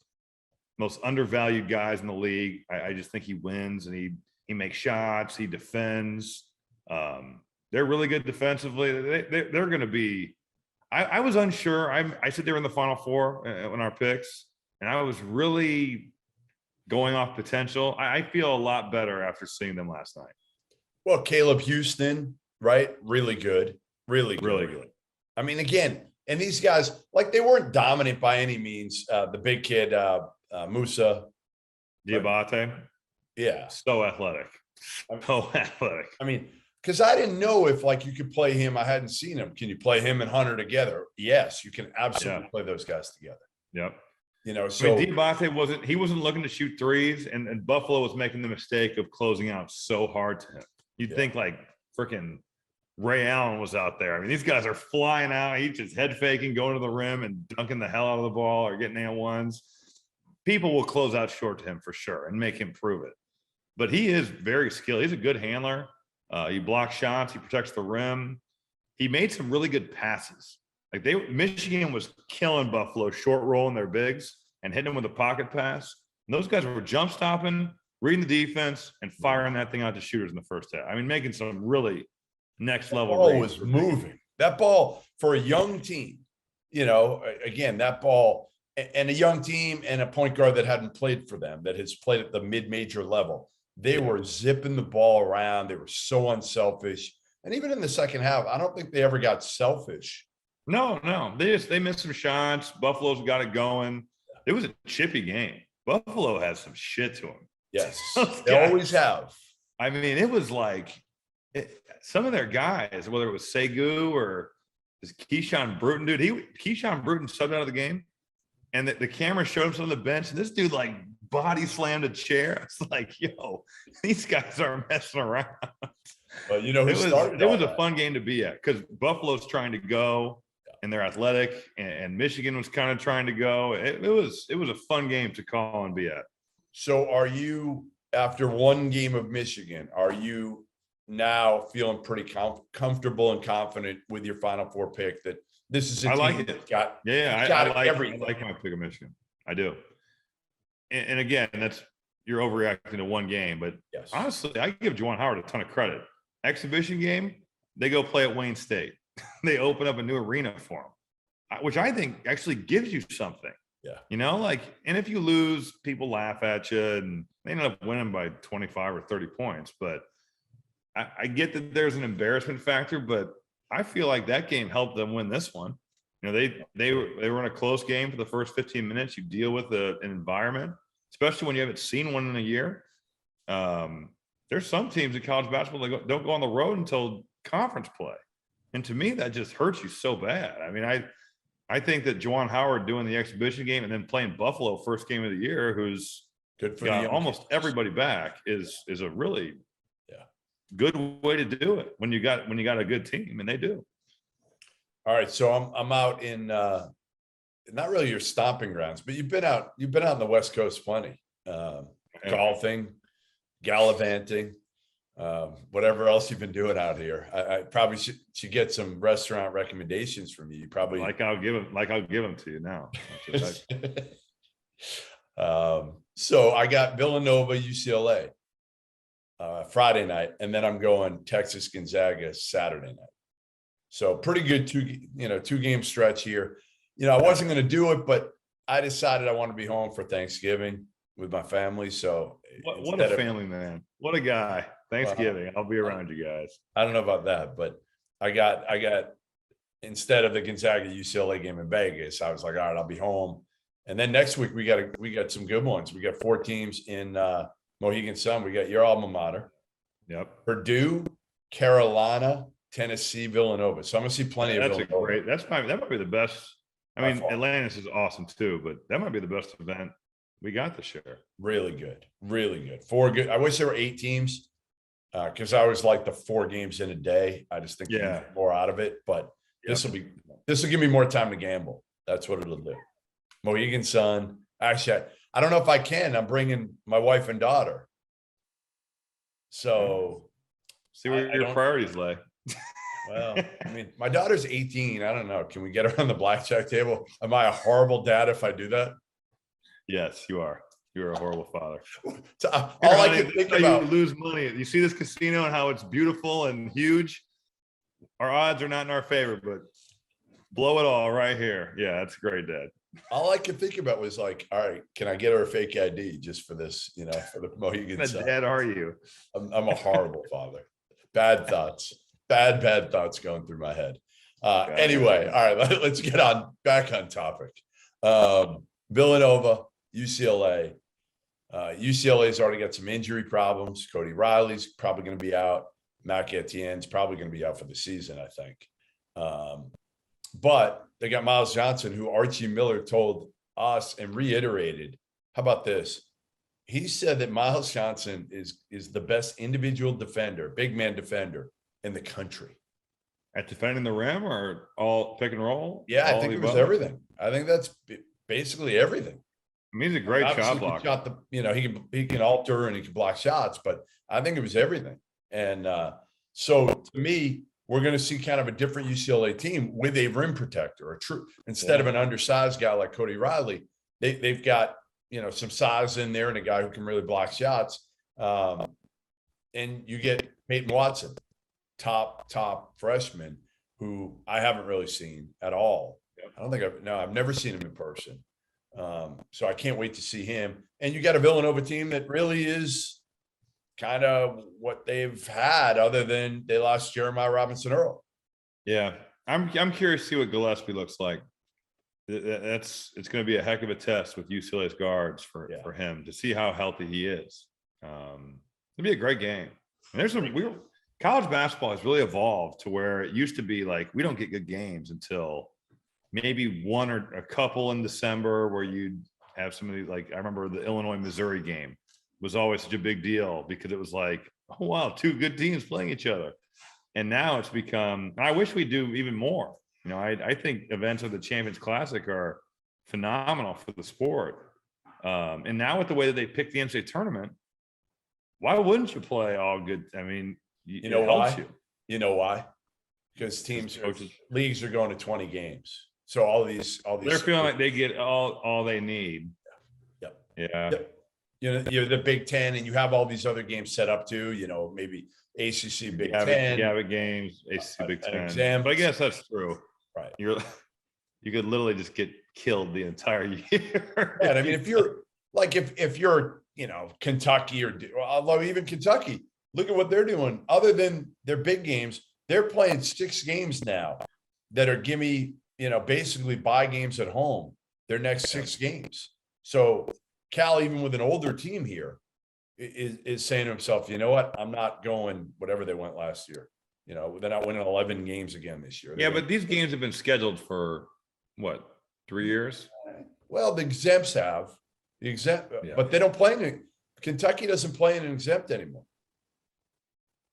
most undervalued guys in the league. I just think he wins, and he makes shots, he defends. They're really good defensively. They're going to be. I was unsure. I said they were in the Final Four in our picks, and I was really going off potential. I feel a lot better after seeing them last night.
Well, Caleb Houston, right? Really good. Really good. I mean, again, and these guys, like, they weren't dominant by any means. The big kid, Musa
Diabate.
Yeah.
So athletic. So athletic.
I mean, because I didn't know if, like, you could play him. I hadn't seen him. Can you play him and Hunter together? Yes, you can absolutely play those guys together.
Yep.
So
Diabate wasn't looking to shoot threes, and Buffalo was making the mistake of closing out so hard to him. You'd think like freaking Ray Allen was out there. I mean, these guys are flying out. He's just head faking, going to the rim and dunking the hell out of the ball or getting and ones. People will close out short to him for sure and make him prove it. But he is very skilled. He's a good handler. He blocks shots. He protects the rim. He made some really good passes. Like Michigan was killing Buffalo, short rolling their bigs and hitting them with a pocket pass. And those guys were jump stopping, reading the defense, and firing that thing out to shooters in the first half. I mean, making some really next level.
That ball was moving. That ball for a young team, again, that ball and a young team and a point guard that hadn't played for them, that has played at the mid-major level. They were zipping the ball around. They were so unselfish. And even in the second half, I don't think they ever got selfish.
No. They missed some shots. Buffalo's got it going. It was a chippy game. Buffalo has some shit to them.
Yes, they always have.
I mean, it was like some of their guys, whether it was Segu or Keyshawn Bruton, dude. Keyshawn Bruton subbed out of the game, and the camera showed him some on the bench, and this dude like body slammed a chair. It's like, yo, these guys are messing around.
Well, it
was a fun game to be at because Buffalo's trying to go, and they're athletic, and Michigan was kind of trying to go. It was a fun game to call and be at.
So are you, after one game of Michigan, are you now feeling pretty comfortable and confident with your Final Four pick that this is a
I
team
like it.
that's got
Yeah,
got
I
everything.
like my pick of Michigan. I do. And again, you're overreacting to one game, but
Yes.
honestly, I give Juwan Howard a ton of credit. Exhibition game, they go play at Wayne State. They open up a new arena for them, which I think actually gives you something.
Yeah.
You know, like, and if you lose, people laugh at you and they end up winning by 25 or 30 points. But I get that there's an embarrassment factor, but I feel like that game helped them win this one. You know, they were in a close game for the first 15 minutes. You deal with an environment, especially when you haven't seen one in a year. There's some teams in college basketball that don't go on the road until conference play. And to me, that just hurts you so bad. I mean, I think that Juwan Howard doing the exhibition game and then playing Buffalo first game of the year, who's
Good for
got almost everybody back, is a really good way to do it when you got a good team, and they do.
All right, so I'm out in not really your stomping grounds, but you've been out on the West Coast plenty, golfing, gallivanting, whatever else you've been doing out here. I probably should get some restaurant recommendations from you. You probably
I'll give them to you now.
So I got Villanova, UCLA Friday night, and then I'm going Texas Gonzaga Saturday night. So pretty good two game stretch here. I wasn't going to do it, but I decided I want to be home for Thanksgiving with my family. So
what a family man. What a guy. Thanksgiving. I'll be around you guys. I
don't know about that, but I got instead of the Gonzaga UCLA game in Vegas, I was like, all right, I'll be home. And then next week we got some good ones. We got 4 teams in Mohegan Sun. We got your alma mater.
Yep.
Purdue, Carolina, Tennessee, Villanova. So I'm gonna see plenty of Villanova.
That might be the best. I mean, Atlantis is awesome too, but that might be the best event we got this year.
Really good. 4 good. I wish there were 8 teams because I was like the 4 games in a day. I just think you get more out of it. But this will give me more time to gamble. That's what it'll do. Mohegan Sun. Actually, I don't know if I can. I'm bringing my wife and daughter. So
see where your priorities lay.
Well, I mean, my daughter's 18. I don't know. Can we get her on the blackjack table? Am I a horrible dad if I do that?
Yes, you are. You're a horrible father.
So, all I can think about,
you lose money. You see this casino and how it's beautiful and huge. Our odds are not in our favor, but blow it all right here. Yeah, that's great, Dad.
All I could think about was like, all right, can I get her a fake ID just for this? For the Mohegan.
What dad are you?
I'm a horrible father. Bad thoughts. Bad thoughts going through my head. Anyway, all right, let's get back on topic. Villanova, UCLA. UCLA's already got some injury problems. Cody Riley's probably going to be out. Mac Etienne's probably going to be out for the season, I think. But they got Miles Johnson, who Archie Miller told us and reiterated. How about this? He said that Miles Johnson is the best individual defender, big man defender in the country.
At defending the rim or all pick and roll?
Yeah, I think it was everything. I think that's basically everything.
I mean, he's a great shot blocker.
He can alter and he can block shots, but I think it was everything. And so to me, we're going to see kind of a different UCLA team with a rim protector, instead of an undersized guy like Cody Riley. They've got some size in there and a guy who can really block shots. And you get Peyton Watson, top freshman, who I haven't really seen at all. I've never seen him in person. So I can't wait to see him. And you got a Villanova team that really is kind of what they've had, other than they lost Jeremiah Robinson Earl.
Yeah, I'm curious to see what Gillespie looks like. It's going to be a heck of a test with UCLA's guards for him to see how healthy he is. It'll be a great game. And college basketball has really evolved to where it used to be like we don't get good games until maybe one or a couple in December, where you'd have somebody like, I remember the Illinois-Missouri game was always such a big deal because it was like, oh, wow, 2 good teams playing each other. And now it's become, I wish we do even more. I think events of the Champions Classic are phenomenal for the sport. And now with the way that they pick the NCAA tournament, why wouldn't you play all good? I mean,
You know
it helps
why?
you.
You know why? Because leagues are going to 20 games. So all these
They're feeling like they get all they need.
Yep.
Yeah.
Yep. You're the Big Ten, and you have all these other games set up too. Maybe ACC, Big Ten,
Gavitt games, ACC, Big Ten.
Exam.
But I guess that's true.
Right.
You could literally just get killed the entire year.
Right. I mean, if you're Kentucky or although even Kentucky, look at what they're doing. Other than their big games, they're playing 6 games now that are basically bye games at home. Their next 6 games. So Cal, even with an older team here, is saying to himself, you know what? I'm not going whatever they went last year. They're not winning 11 games again this year.
Yeah, but these games have been scheduled for what, 3 years?
Well, the exempts have but they don't play in Kentucky doesn't play in an exempt anymore.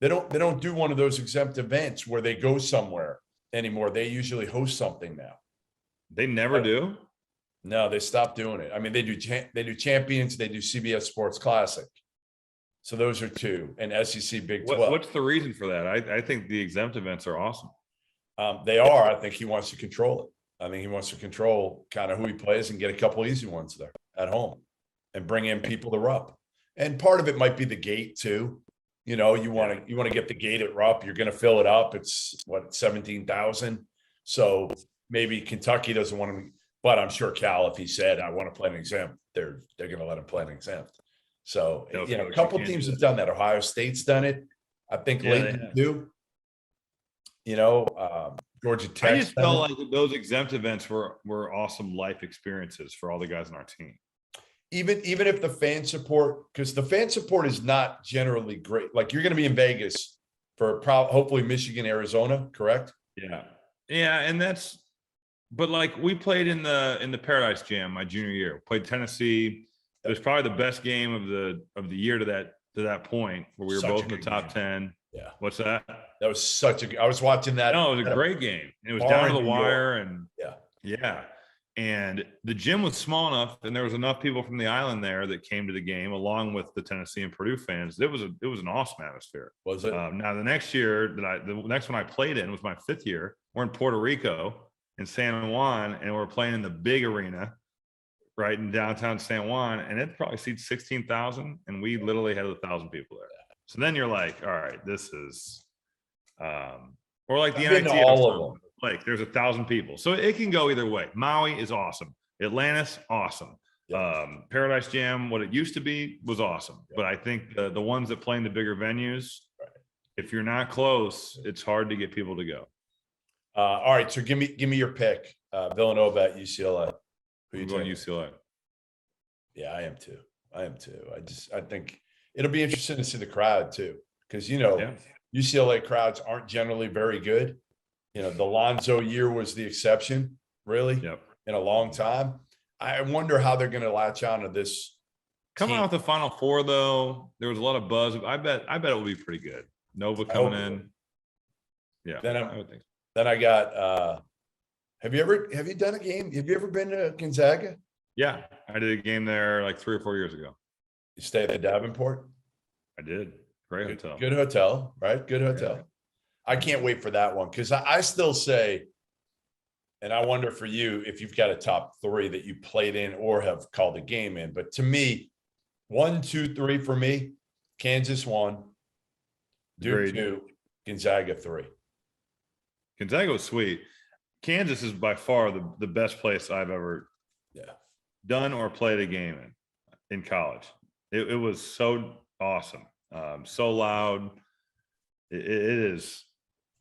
They don't do one of those exempt events where they go somewhere anymore. They usually host something now.
They never do.
No, they stopped doing it. I mean, they do champions, they do CBS Sports Classic. So those are 2, and SEC Big 12.
What's the reason for that? I think the exempt events are awesome.
They are. I think he wants to control it. I think he wants to control kind of who he plays and get a couple easy ones there at home and bring in people to Rupp. And part of it might be the gate too. You want to get the gate at Rupp. You're going to fill it up. It's 17,000. So maybe Kentucky doesn't want to, but I'm sure Cal, if he said, I want to play an exempt, they're going to let him play an exempt. So, a couple teams have done that. Ohio State's done it. I think Lincoln too. Georgia Tech.
I just felt like those exempt events were awesome life experiences for all the guys on our team.
Even if the fan support, because the fan support is not generally great. Like you're going to be in Vegas for hopefully Michigan, Arizona, correct?
Yeah, and but like we played in the Paradise Jam my junior year. Played Tennessee. It was probably the best game of the year to that point where we were both in the top 10.
Yeah.
What's that?
That was I was watching that.
No, it was a great game. It was down to the wire and yeah. And the gym was small enough, and there was enough people from the island there that came to the game, along with the Tennessee and Purdue fans. It was an awesome atmosphere.
Was it?
Now the next year the next one I played in was my 5th year. We're in Puerto Rico in San Juan, and we're playing in the big arena, right in downtown San Juan, and it probably seats 16,000, and we literally had 1,000 people there. So then you're like, all right, this is, or like the NIT,
all of them.
Like there's 1,000 people, so it can go either way. Maui is awesome. Atlantis, awesome. Yeah. Paradise Jam, what it used to be, was awesome. Yeah. But I think the ones that play in the bigger venues, if you're not close, it's hard to get people to go.
All right, so give me your pick. Villanova at UCLA.
Who you going UCLA?
Yeah, I am too. I think it'll be interesting to see the crowd too, because UCLA crowds aren't generally very good. The Lonzo year was the exception, really, in a long time. I wonder how they're going to latch on to this.
Coming out the Final Four, though, there was a lot of buzz. I bet it will be pretty good. Nova coming in. Yeah, I would think so.
Then I got. Have you done a game? Have you ever been to Gonzaga?
Yeah, I did a game there like 3 or 4 years ago.
You stayed at the Davenport?
I did. Great hotel.
Good hotel, right? Good hotel. Yeah. I can't wait for that one because I still say, and I wonder for you if you've got a top 3 that you played in or have called a game in. But to me, 1, 2, 3 for me, Kansas 1, Duke 2, Gonzaga 3.
Gonzaga was sweet. Kansas is by far the best place I've ever done or played a game in college. It was so awesome, so loud. It is.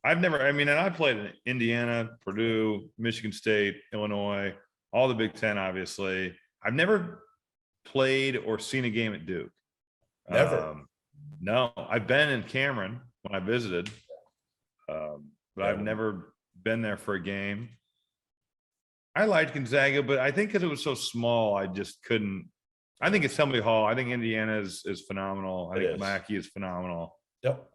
And I played in Indiana, Purdue, Michigan State, Illinois, all the Big Ten, obviously. I've never played or seen a game at Duke.
Never.
No, I've been in Cameron when I visited, but I've never been there for a game. I liked Gonzaga, but I think because it was so small, I just couldn't. I think it's Assembly Hall. I think Indiana is phenomenal. I think Mackey is phenomenal.
Yep.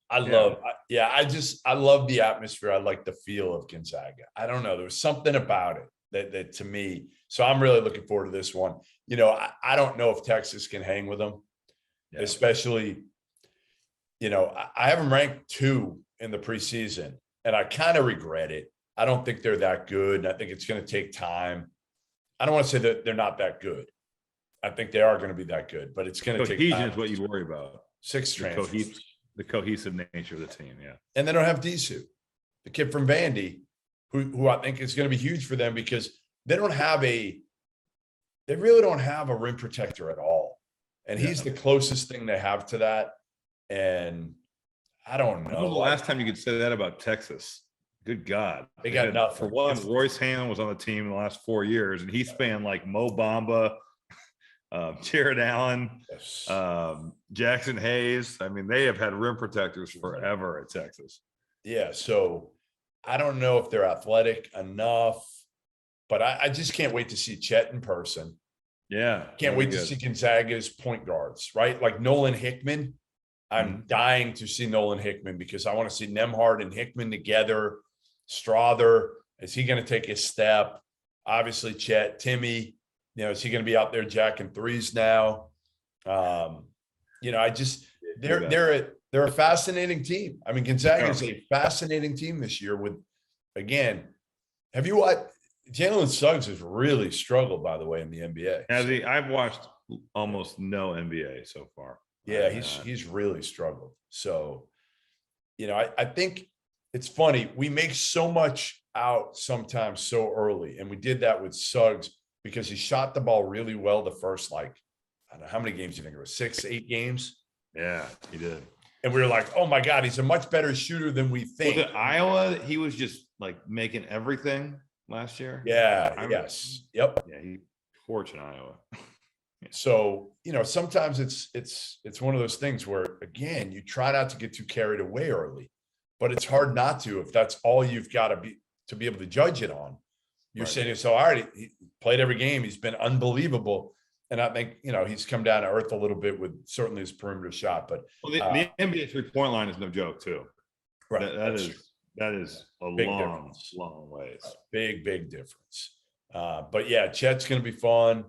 I love the atmosphere. I like the feel of Gonzaga. I don't know. There was something about it that to me. So I'm really looking forward to this one. I don't know if Texas can hang with them, especially I have them ranked 2 in the preseason, and I kind of regret it. I don't think they're that good, and I think it's going to take time. I don't want to say that they're not that good. I think they are going to be that good, but it's going to take
Cohesion
time.
is what you worry about.
6 transfers.
The cohesive nature of the team, yeah.
And they don't have Disu, the kid from Vandy, who I think is going to be huge for them because they really don't have a rim protector at all. And he's the closest thing they have to that. And I don't know.
When was the last time you could say that about Texas? Good God.
They got nothing.
For one, Royce Hannon was on the team in the last 4 years, and he spanned like Mo Bamba, Jared Allen,
Yes.
Jackson Hayes. I mean, they have had rim protectors forever at Texas.
Yeah. So I don't know if they're athletic enough, but I just can't wait to see Chet in person.
Yeah.
Can't wait to see Gonzaga's point guards, right? Like Nolan Hickman. I'm dying to see Nolan Hickman because I want to see Nembhard and Hickman together. Strother, is he going to take a step? Obviously, Chet, Timmy, is he going to be out there jacking threes now? They're a fascinating team. I mean, Gonzaga is a fascinating team this year with, again, have you watched? Jalen Suggs has really struggled, by the way, in the NBA.
I've watched almost no NBA so far.
Yeah, he's really struggled. So, I think it's funny. We make so much out sometimes so early, and we did that with Suggs because he shot the ball really well the first, I don't know, how many games do you think it was? 6, 8 games?
Yeah, he did.
And we were like, oh my God, he's a much better shooter than we think.
Was it Iowa? He was just making everything last year.
Yeah. Yes. Yep.
Yeah, he torched in Iowa.
So, sometimes it's one of those things where, again, you try not to get too carried away early, but it's hard not to if that's all you've got to be able to judge it on. You're saying, so all right, he played every game. He's been unbelievable. And I think, he's come down to earth a little bit with certainly his perimeter shot. But
the NBA 3-point line is no joke, too.
Right.
That is a long ways.
Big difference. But yeah, Chet's going to be fun.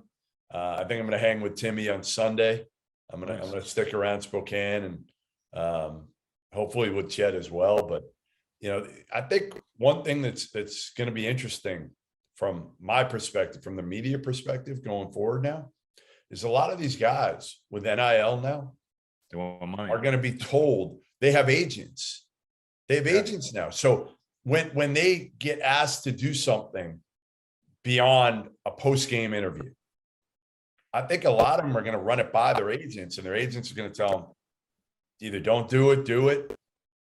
I think I'm going to hang with Timmy on Sunday. I'm going to stick around Spokane and hopefully with Chet as well. But, I think one thing that's going to be interesting from my perspective, from the media perspective going forward now, is a lot of these guys with NIL now are going to be told they have agents. They have agents now. So when they get asked to do something beyond a post-game interview, I think a lot of them are going to run it by their agents, and their agents are going to tell them either don't do it,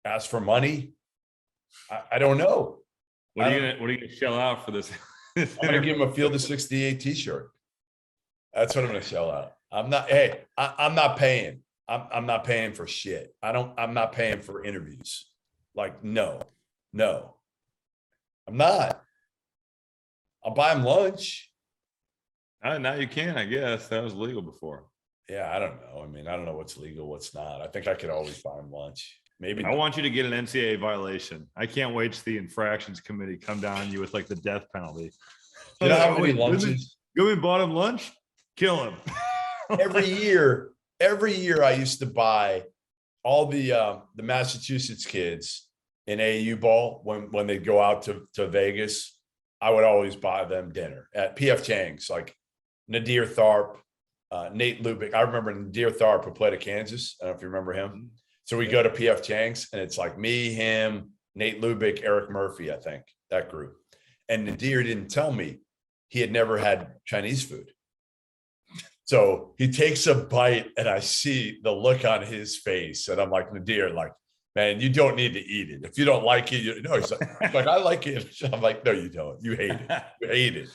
ask for money. I don't know.
What are you going to shell out for this?
I'm going to give him a Field of 68 t-shirt. That's what I'm going to shell out. I'm not paying. I'm not paying for shit. I'm not paying for interviews. No, I'm not. I'll buy him lunch.
Now you can, I guess. That was legal before.
Yeah, I don't know. I mean, I don't know what's legal, what's not. I think I could always buy him lunch. Maybe.
I want you to get an NCAA violation. I can't wait to the infractions committee come down on you with the death penalty.
You know how many lunches?
Goodman bought him lunch? Kill him.
Every year I used to buy all the Massachusetts kids in AAU ball when they go out to Vegas. I would always buy them dinner at PF Chang's, like Nadir Tharp, Nate Lubick. I remember Nadir Tharp, who played at Kansas. I don't know if you remember him. So we go to PF Chang's, and it's like me, him, Nate Lubick, Eric Murphy, I think, that group. And Nadir didn't tell me he had never had Chinese food. So he takes a bite, and I see the look on his face, and I'm like, Nadir, man, you don't need to eat it. If you don't like it, he's like, I like it. I'm like, no, you don't. You hate it. You hate it.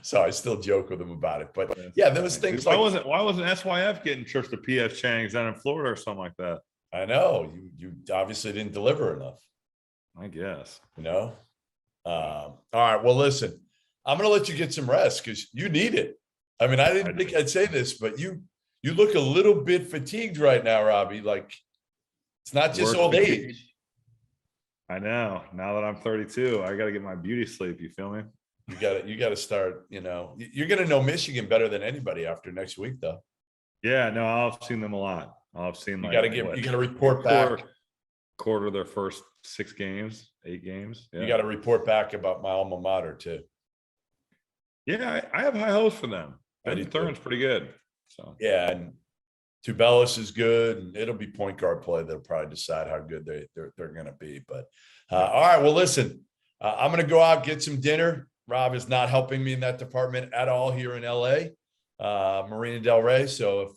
So I still joke with him about it. But yeah, there was things
why wasn't SYF getting trips to PF Chang's down in Florida or something like that?
I know you obviously didn't deliver enough.
I guess.
All right. Well, listen, I'm going to let you get some rest because you need it. I mean, I didn't think I'd say this, but you look a little bit fatigued right now, Robbie. It's not just old age.
I know. Now that I'm 32, I got to get my beauty sleep. You feel me?
You got to start, you're going to know Michigan better than anybody after next week, though.
Yeah, no, I've seen them a lot. I've seen
You
like
got to report back.
Quarter of their first 8 games. Yeah.
You got to report back about my alma mater too.
Yeah, I have high hopes for them. Ben Thurman's pretty good. So
yeah, and Tubelis is good, and it'll be point guard play that'll probably decide how good they're going to be. But all right, well, listen, I'm going to go out, get some dinner. Rob is not helping me in that department at all here in LA, Marina Del Rey. So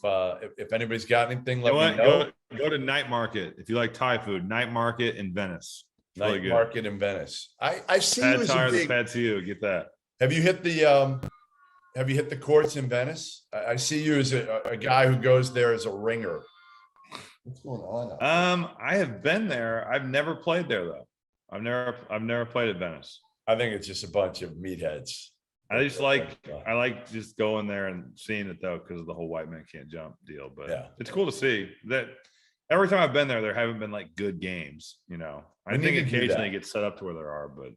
if anybody's got anything, let me know.
Go to Night Market if you like Thai food. Night Market in Venice. It's
Night
really
Market in Venice. I see you as a big.
Pad to you. Get that.
Have you hit the courts in Venice? I see you as a guy who goes there as a ringer. What's going on?
I have been there. I've never played there though. I've never played at Venice.
I think it's just a bunch of meatheads.
I like just going there and seeing it though, because of the whole white man can't jump deal. But yeah, it's cool to see that. Every time I've been there haven't been like good games. I think occasionally it gets set up to where there are, but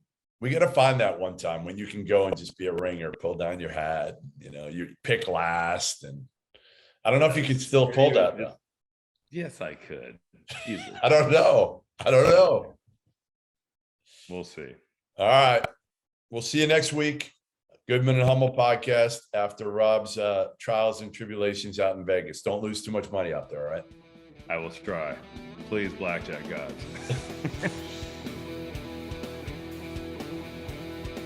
we got to find that one time when you can go and just be a ringer, pull down your hat, you pick last. And I don't know if you could still pull that though.
Yes, I could.
I don't know.
We'll see.
All right. We'll see you next week. Goodman and Hummel podcast after Rob's trials and tribulations out in Vegas. Don't lose too much money out there, all right?
I will try. Please, blackjack gods.